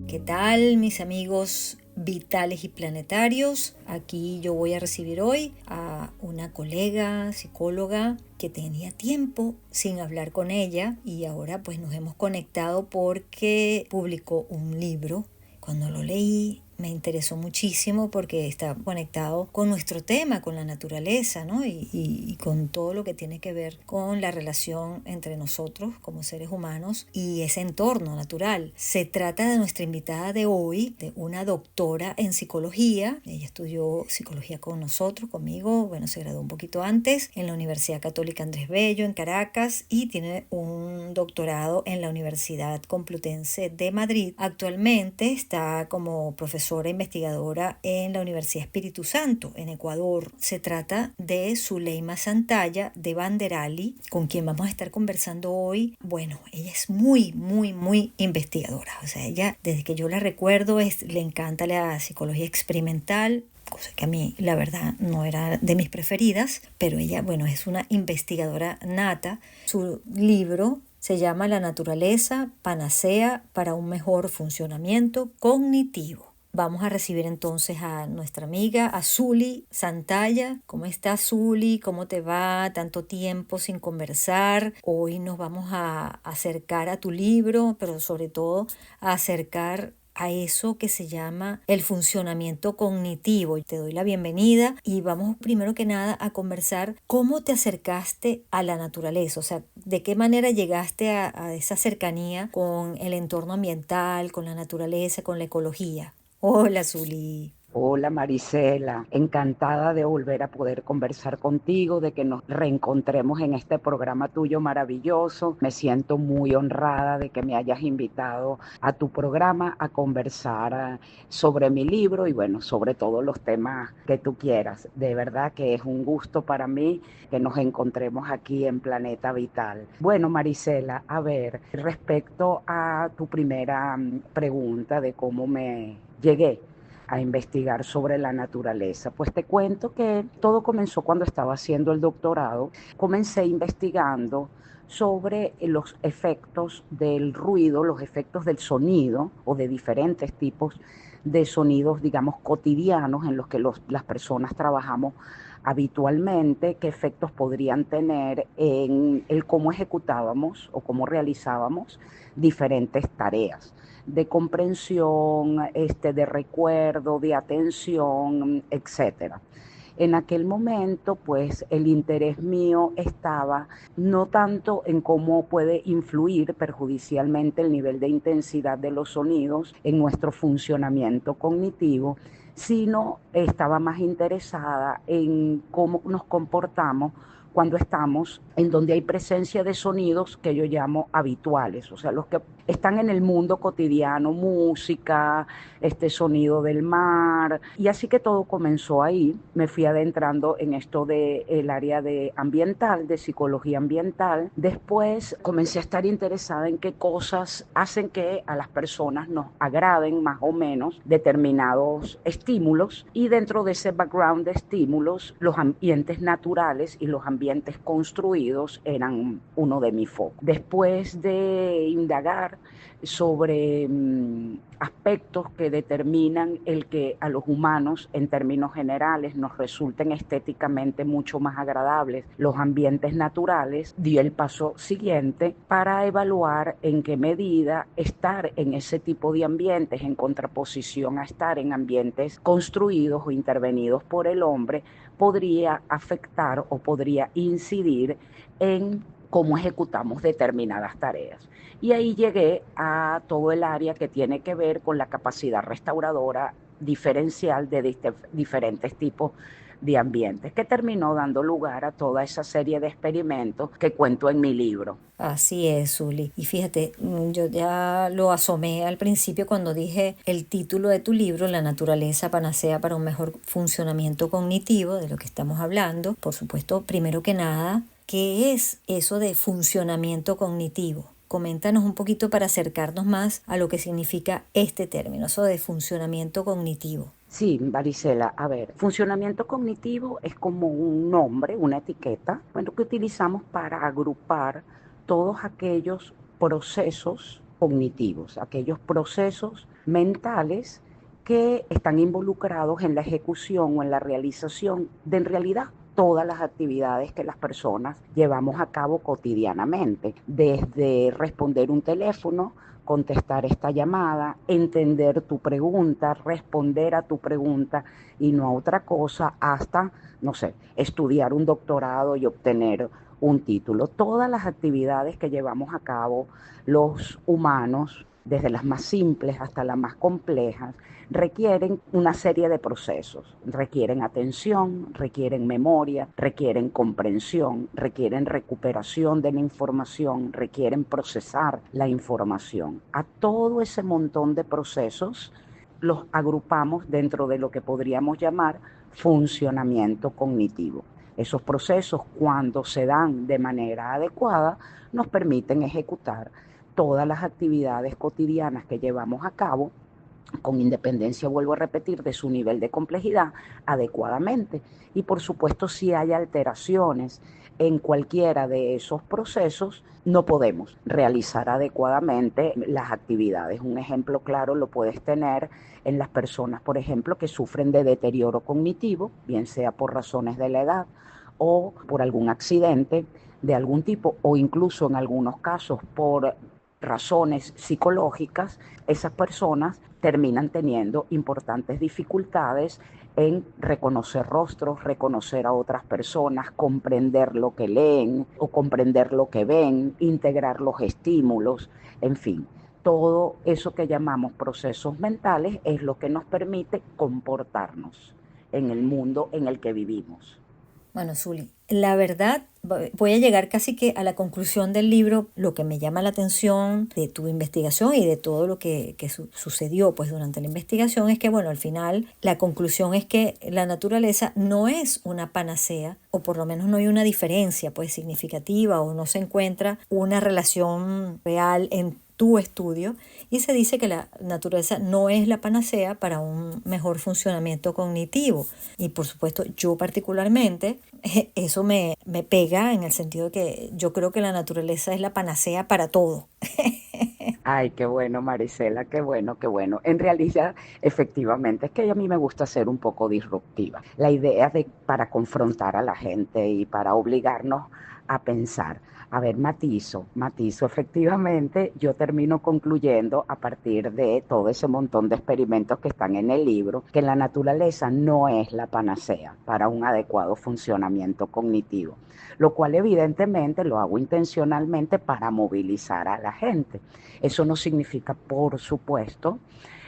¿Qué tal, mis amigos vitales y planetarios? Aquí yo voy a recibir hoy a una colega psicóloga que tenía tiempo sin hablar con ella y ahora pues nos hemos conectado porque publicó un libro. Cuando lo leí me interesó muchísimo porque está conectado con nuestro tema, con la naturaleza, ¿no? Y con todo lo que tiene que ver con la relación entre nosotros como seres humanos y ese entorno natural. Se trata de nuestra invitada de hoy, de una doctora en psicología. Ella estudió psicología con nosotros, conmigo, bueno, se graduó un poquito antes en la Universidad Católica Andrés Bello en Caracas y tiene un doctorado en la Universidad Complutense de Madrid. Actualmente está como profesora investigadora en la Universidad Espíritu Santo en Ecuador. Se trata de Zuleima Santalla de Banderali, con quien vamos a estar conversando hoy. Bueno, ella es muy investigadora. O sea, ella, desde que yo la recuerdo, le encanta la psicología experimental, cosa que a mí la verdad no era de mis preferidas, pero ella, bueno, es una investigadora nata. Su libro se llama La naturaleza, panacea para un mejor funcionamiento cognitivo. Vamos a recibir entonces a nuestra amiga, a Zuli Santalla. ¿Cómo estás, Zuli? ¿Cómo te va? Tanto tiempo sin conversar. Hoy nos vamos a acercar a tu libro, pero sobre todo a acercar a eso que se llama el funcionamiento cognitivo. Te doy la bienvenida y vamos primero que nada a conversar cómo te acercaste a la naturaleza, o sea, de qué manera llegaste a esa cercanía con el entorno ambiental, con la naturaleza, con la ecología. Hola, Zuli. Hola Marisela, encantada de volver a poder conversar contigo, de que nos reencontremos en este programa tuyo maravilloso. Me siento muy honrada de que me hayas invitado a tu programa a conversar sobre mi libro y bueno, sobre todos los temas que tú quieras. De verdad que es un gusto para mí que nos encontremos aquí en Planeta Vital. Bueno, Marisela, a ver, respecto a tu primera pregunta de cómo me llegué a investigar sobre la naturaleza. Pues te cuento que todo comenzó cuando estaba haciendo el doctorado. Comencé investigando sobre los efectos del ruido, los efectos del sonido o de diferentes tipos de sonidos, digamos, cotidianos en los que las personas trabajamos habitualmente, qué efectos podrían tener en el cómo ejecutábamos o cómo realizábamos diferentes tareas de comprensión, de recuerdo, de atención, etcétera. En aquel momento, pues el interés mío estaba no tanto en cómo puede influir perjudicialmente el nivel de intensidad de los sonidos en nuestro funcionamiento cognitivo, sino estaba más interesada en cómo nos comportamos cuando estamos en donde hay presencia de sonidos que yo llamo habituales, o sea, los que están en el mundo cotidiano, música, este sonido del mar, y así que todo comenzó ahí. Me fui adentrando en esto del área de ambiental, de psicología ambiental. Después comencé a estar interesada en qué cosas hacen que a las personas nos agraden más o menos determinados estímulos, y dentro de ese background de estímulos, los ambientes naturales y los ambientes construidos eran uno de mis focos. Después de indagar sobre aspectos que determinan el que a los humanos en términos generales nos resulten estéticamente mucho más agradables los ambientes naturales, di el paso siguiente para evaluar en qué medida estar en ese tipo de ambientes en contraposición a estar en ambientes construidos o intervenidos por el hombre podría afectar o podría incidir en cómo ejecutamos determinadas tareas. Y ahí llegué a todo el área que tiene que ver con la capacidad restauradora diferencial de diferentes tipos de ambientes, que terminó dando lugar a toda esa serie de experimentos que cuento en mi libro. Así es, Zuli. Y fíjate, yo ya lo asomé al principio cuando dije el título de tu libro, La naturaleza panacea para un mejor funcionamiento cognitivo, de lo que estamos hablando. Por supuesto, primero que nada, ¿qué es eso de funcionamiento cognitivo? Coméntanos un poquito para acercarnos más a lo que significa este término, eso de funcionamiento cognitivo. Sí, Marisela, a ver, funcionamiento cognitivo es como un nombre, una etiqueta, bueno, que utilizamos para agrupar todos aquellos procesos cognitivos, aquellos procesos mentales que están involucrados en la ejecución o en la realización de en realidad todas las actividades que las personas llevamos a cabo cotidianamente, desde responder un teléfono, contestar esta llamada, entender tu pregunta, responder a tu pregunta y no a otra cosa, hasta, no sé, estudiar un doctorado y obtener un título. Todas las actividades que llevamos a cabo los humanos, desde las más simples hasta las más complejas, requieren una serie de procesos. Requieren atención, requieren memoria, requieren comprensión, requieren recuperación de la información, requieren procesar la información. A todo ese montón de procesos los agrupamos dentro de lo que podríamos llamar funcionamiento cognitivo. Esos procesos, cuando se dan de manera adecuada, nos permiten ejecutar todas las actividades cotidianas que llevamos a cabo, con independencia, vuelvo a repetir, de su nivel de complejidad, adecuadamente. Y por supuesto, si hay alteraciones en cualquiera de esos procesos, no podemos realizar adecuadamente las actividades. Un ejemplo claro lo puedes tener en las personas, por ejemplo, que sufren de deterioro cognitivo, bien sea por razones de la edad o por algún accidente de algún tipo, o incluso en algunos casos por razones psicológicas. Esas personas terminan teniendo importantes dificultades en reconocer rostros, reconocer a otras personas, comprender lo que leen o comprender lo que ven, integrar los estímulos, en fin. Todo eso que llamamos procesos mentales es lo que nos permite comportarnos en el mundo en el que vivimos. Bueno, Zuli, la verdad, voy a llegar casi que a la conclusión del libro. Lo que me llama la atención de tu investigación y de todo lo que sucedió pues durante la investigación es que, bueno, al final la conclusión es que la naturaleza no es una panacea, o por lo menos no hay una diferencia pues significativa, o no se encuentra una relación real en tu estudio, y se dice que la naturaleza no es la panacea para un mejor funcionamiento cognitivo. Y por supuesto, yo particularmente, eso me pega en el sentido de que yo creo que la naturaleza es la panacea para todo. Ay, qué bueno, Marisela, qué bueno, qué bueno. En realidad, efectivamente, es que a mí me gusta ser un poco disruptiva. La idea de para confrontar a la gente y para obligarnos a pensar. A ver, matizo, efectivamente, yo termino concluyendo a partir de todo ese montón de experimentos que están en el libro, que la naturaleza no es la panacea para un adecuado funcionamiento cognitivo, lo cual evidentemente lo hago intencionalmente para movilizar a la gente. Eso no significa, por supuesto,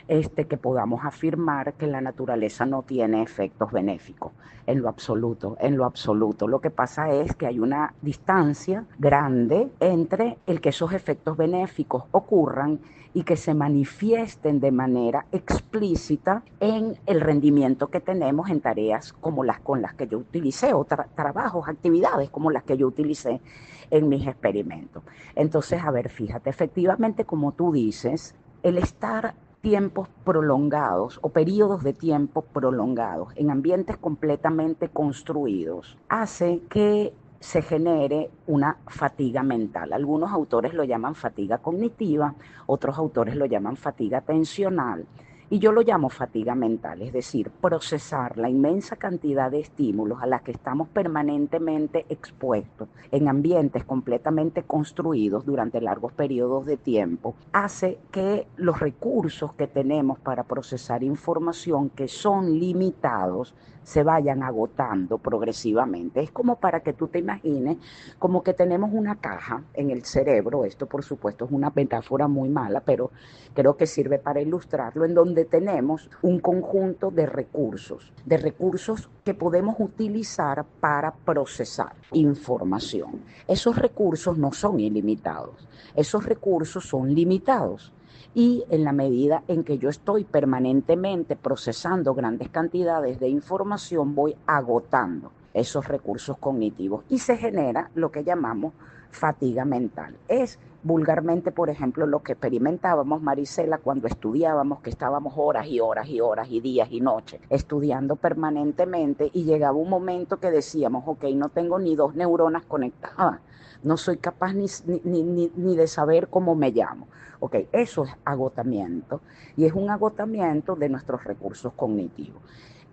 que podamos afirmar que la naturaleza no tiene efectos benéficos, en lo absoluto, en lo absoluto. Lo que pasa es que hay una distancia grande entre el que esos efectos benéficos ocurran y que se manifiesten de manera explícita en el rendimiento que tenemos en tareas como las con las que yo utilicé, o trabajos, actividades como las que yo utilicé en mis experimentos. Entonces, a ver, fíjate, efectivamente, como tú dices, el estar tiempos prolongados o periodos de tiempo prolongados en ambientes completamente construidos hace que se genere una fatiga mental. Algunos autores lo llaman fatiga cognitiva, otros autores lo llaman fatiga atencional, y yo lo llamo fatiga mental, es decir, procesar la inmensa cantidad de estímulos a las que estamos permanentemente expuestos en ambientes completamente construidos durante largos periodos de tiempo, hace que los recursos que tenemos para procesar información, que son limitados, se vayan agotando progresivamente. Es como para que tú te imagines, como que tenemos una caja en el cerebro. Esto por supuesto es una metáfora muy mala, pero creo que sirve para ilustrarlo, en donde tenemos un conjunto de recursos que podemos utilizar para procesar información. Esos recursos no son ilimitados, esos recursos son limitados. Y en la medida en que yo estoy permanentemente procesando grandes cantidades de información, voy agotando esos recursos cognitivos y se genera lo que llamamos fatiga mental. Es vulgarmente, por ejemplo, lo que experimentábamos, Marisela, cuando estudiábamos, que estábamos horas y horas y horas y días y noches estudiando permanentemente, y llegaba un momento que decíamos, ok, no tengo ni dos neuronas conectadas no soy capaz ni de saber cómo me llamo. Ok, eso es agotamiento y es un agotamiento de nuestros recursos cognitivos.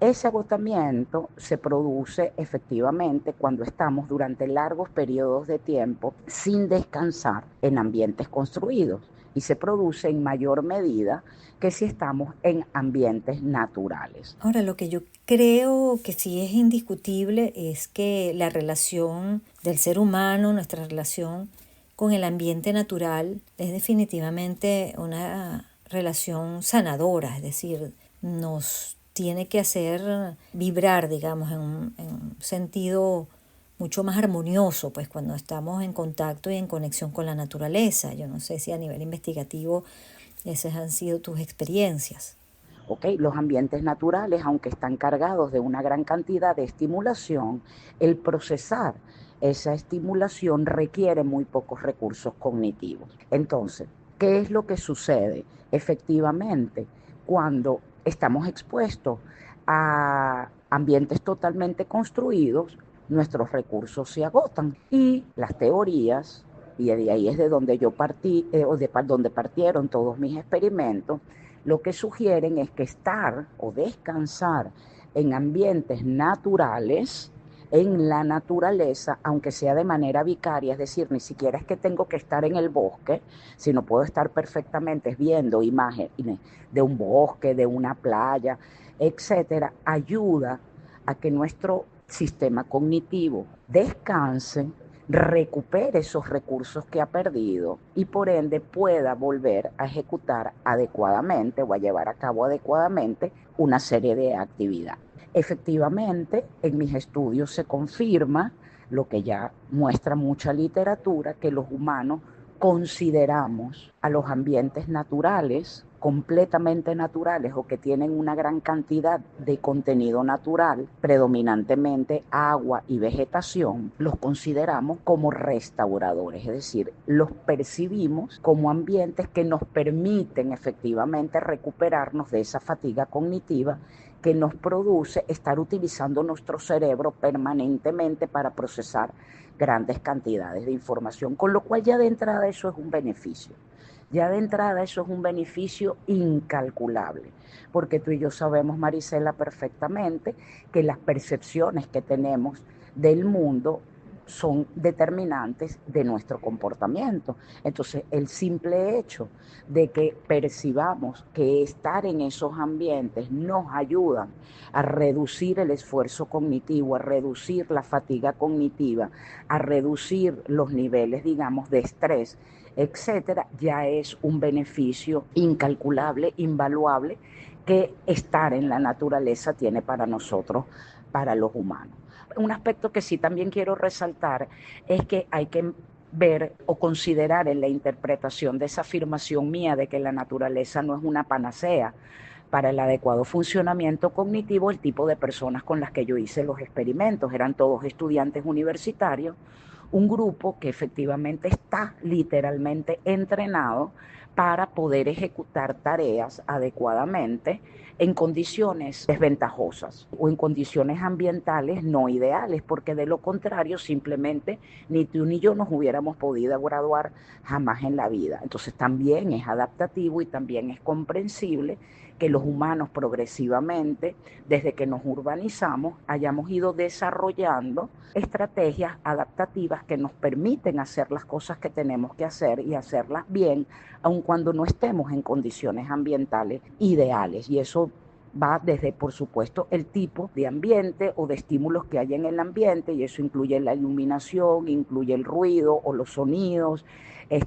Ese agotamiento se produce efectivamente cuando estamos durante largos periodos de tiempo sin descansar en ambientes construidos y se produce en mayor medida que si estamos en ambientes naturales. Ahora, lo que yo creo que sí es indiscutible es que la relación del ser humano, nuestra relación con el ambiente natural, es definitivamente una relación sanadora, es decir, nos tiene que hacer vibrar, digamos, en un sentido mucho más armonioso, pues cuando estamos en contacto y en conexión con la naturaleza. Yo no sé si a nivel investigativo esas han sido tus experiencias. ¿Okay? Los ambientes naturales, aunque están cargados de una gran cantidad de estimulación, el procesar esa estimulación requiere muy pocos recursos cognitivos. Entonces, ¿qué es lo que sucede? Efectivamente, cuando estamos expuestos a ambientes totalmente construidos, nuestros recursos se agotan y las teorías, y de ahí es de donde yo partí, donde partieron todos mis experimentos, lo que sugieren es que estar o descansar en ambientes naturales, en la naturaleza, aunque sea de manera vicaria, es decir, ni siquiera es que tengo que estar en el bosque, sino puedo estar perfectamente viendo imágenes de un bosque, de una playa, etcétera, ayuda a que nuestro sistema cognitivo descanse, recupere esos recursos que ha perdido y por ende pueda volver a ejecutar adecuadamente o a llevar a cabo adecuadamente una serie de actividades. Efectivamente, en mis estudios se confirma lo que ya muestra mucha literatura, que los humanos consideramos a los ambientes naturales completamente naturales o que tienen una gran cantidad de contenido natural, predominantemente agua y vegetación, los consideramos como restauradores, es decir, los percibimos como ambientes que nos permiten efectivamente recuperarnos de esa fatiga cognitiva que nos produce estar utilizando nuestro cerebro permanentemente para procesar grandes cantidades de información, con lo cual ya de entrada eso es un beneficio. Ya de entrada eso es un beneficio incalculable, porque tú y yo sabemos, Marisela, perfectamente que las percepciones que tenemos del mundo son determinantes de nuestro comportamiento. Entonces, el simple hecho de que percibamos que estar en esos ambientes nos ayudan a reducir el esfuerzo cognitivo, a reducir la fatiga cognitiva, a reducir los niveles, digamos, de estrés, etcétera, ya es un beneficio incalculable, invaluable, que estar en la naturaleza tiene para nosotros, para los humanos. Un aspecto que sí también quiero resaltar es que hay que ver o considerar en la interpretación de esa afirmación mía de que la naturaleza no es una panacea para el adecuado funcionamiento cognitivo el tipo de personas con las que yo hice los experimentos. Eran todos estudiantes universitarios, un grupo que efectivamente está literalmente entrenado para poder ejecutar tareas adecuadamente en condiciones desventajosas o en condiciones ambientales no ideales, porque de lo contrario simplemente ni tú ni yo nos hubiéramos podido graduar jamás en la vida. Entonces también es adaptativo y también es comprensible que los humanos progresivamente, desde que nos urbanizamos, hayamos ido desarrollando estrategias adaptativas que nos permiten hacer las cosas que tenemos que hacer y hacerlas bien, aun cuando no estemos en condiciones ambientales ideales. Y eso va desde, por supuesto, el tipo de ambiente o de estímulos que hay en el ambiente, y eso incluye la iluminación, incluye el ruido o los sonidos,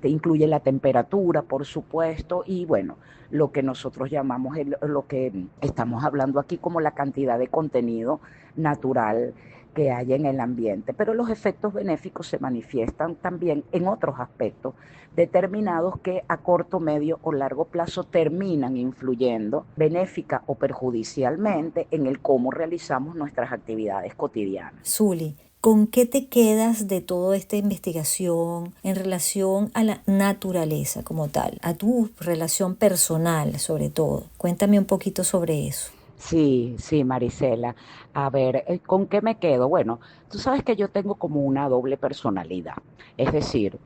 incluye la temperatura, por supuesto, y bueno, lo que nosotros llamamos, lo que estamos hablando aquí como la cantidad de contenido natural que hay en el ambiente. Pero los efectos benéficos se manifiestan también en otros aspectos determinados que a corto, medio o largo plazo terminan influyendo benéfica o perjudicialmente en el cómo realizamos nuestras actividades cotidianas. Zuli, ¿con qué te quedas de toda esta investigación en relación a la naturaleza como tal, a tu relación personal sobre todo? Cuéntame un poquito sobre eso. Sí, sí, Marisela. A ver, ¿con qué me quedo? Bueno, tú sabes que yo tengo como una doble personalidad. Es decir,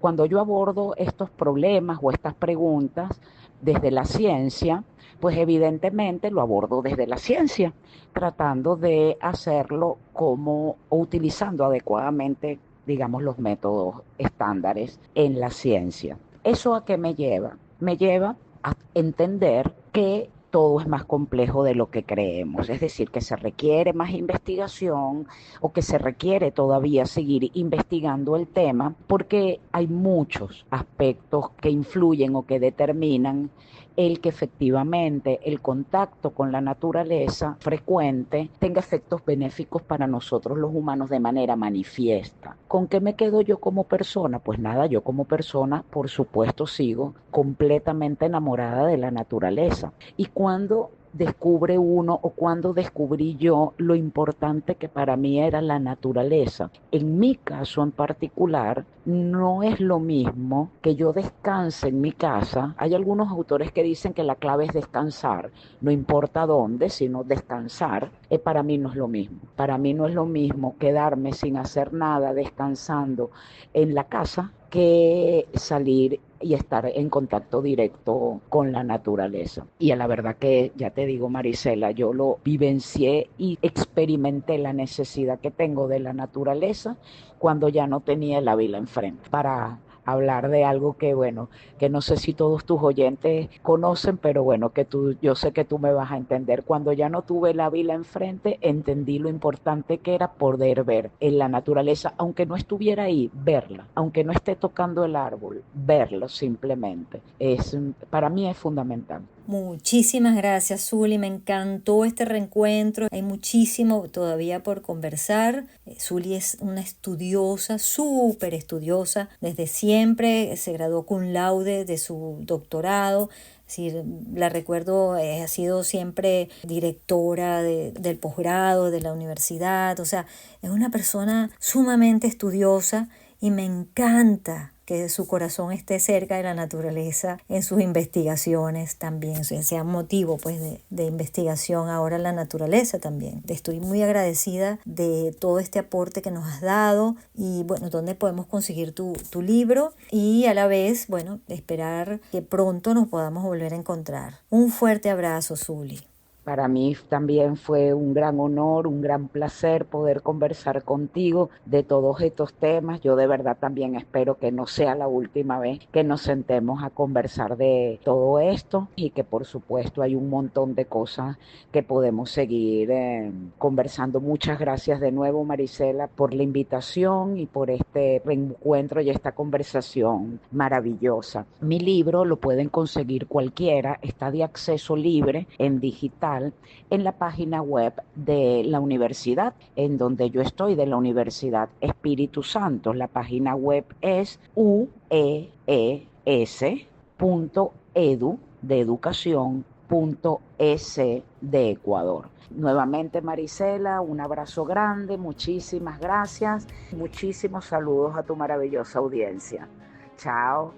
cuando yo abordo estos problemas o estas preguntas desde la ciencia, pues evidentemente lo abordo desde la ciencia, tratando de hacerlo como o utilizando adecuadamente, digamos, los métodos estándares en la ciencia. ¿Eso a qué me lleva? Me lleva a entender que todo es más complejo de lo que creemos, es decir, que se requiere más investigación o que se requiere todavía seguir investigando el tema porque hay muchos aspectos que influyen o que determinan el que efectivamente el contacto con la naturaleza frecuente tenga efectos benéficos para nosotros los humanos de manera manifiesta. ¿Con qué me quedo yo como persona? Pues nada, yo como persona, por supuesto, sigo completamente enamorada de la naturaleza. Y cuando descubre uno o cuando descubrí yo lo importante que para mí era la naturaleza. En mi caso en particular, no es lo mismo que yo descanse en mi casa. Hay algunos autores que dicen que la clave es descansar, no importa dónde, sino descansar. Para mí no es lo mismo. Para mí no es lo mismo quedarme sin hacer nada, descansando en la casa, que salir y estar en contacto directo con la naturaleza. Y a la verdad que, ya te digo, Marisela, yo lo vivencié y experimenté la necesidad que tengo de la naturaleza cuando ya no tenía el Ávila enfrente, para hablar de algo que, bueno, que no sé si todos tus oyentes conocen, pero bueno, yo sé que tú me vas a entender. Cuando ya no tuve la vila enfrente, entendí lo importante que era poder ver en la naturaleza, aunque no estuviera ahí, verla, aunque no esté tocando el árbol, verlo simplemente. Para mí es fundamental. Muchísimas gracias, Zuli. Me encantó este reencuentro. Hay muchísimo todavía por conversar. Zuli es una estudiosa, súper estudiosa. Desde siempre se graduó cum laude de su doctorado. Es decir, la recuerdo, ha sido siempre directora del posgrado de la universidad. O sea, es una persona sumamente estudiosa y me encanta que su corazón esté cerca de la naturaleza en sus investigaciones también, sea motivo pues de investigación ahora en la naturaleza también. Estoy muy agradecida de todo este aporte que nos has dado y bueno, dónde podemos conseguir tu libro y a la vez, bueno, esperar que pronto nos podamos volver a encontrar. Un fuerte abrazo, Zuli. Para mí también fue un gran honor, un gran placer poder conversar contigo de todos estos temas. Yo de verdad también espero que no sea la última vez que nos sentemos a conversar de todo esto y que por supuesto hay un montón de cosas que podemos seguir conversando. Muchas gracias de nuevo, Marisela, por la invitación y por este reencuentro y esta conversación maravillosa. Mi libro lo pueden conseguir cualquiera, está de acceso libre en digital en la página web de la universidad, en donde yo estoy, de la Universidad Espíritu Santo. La página web es uees.edu, de educación.es de Ecuador. Nuevamente, Marisela, un abrazo grande, muchísimas gracias, muchísimos saludos a tu maravillosa audiencia. Chao.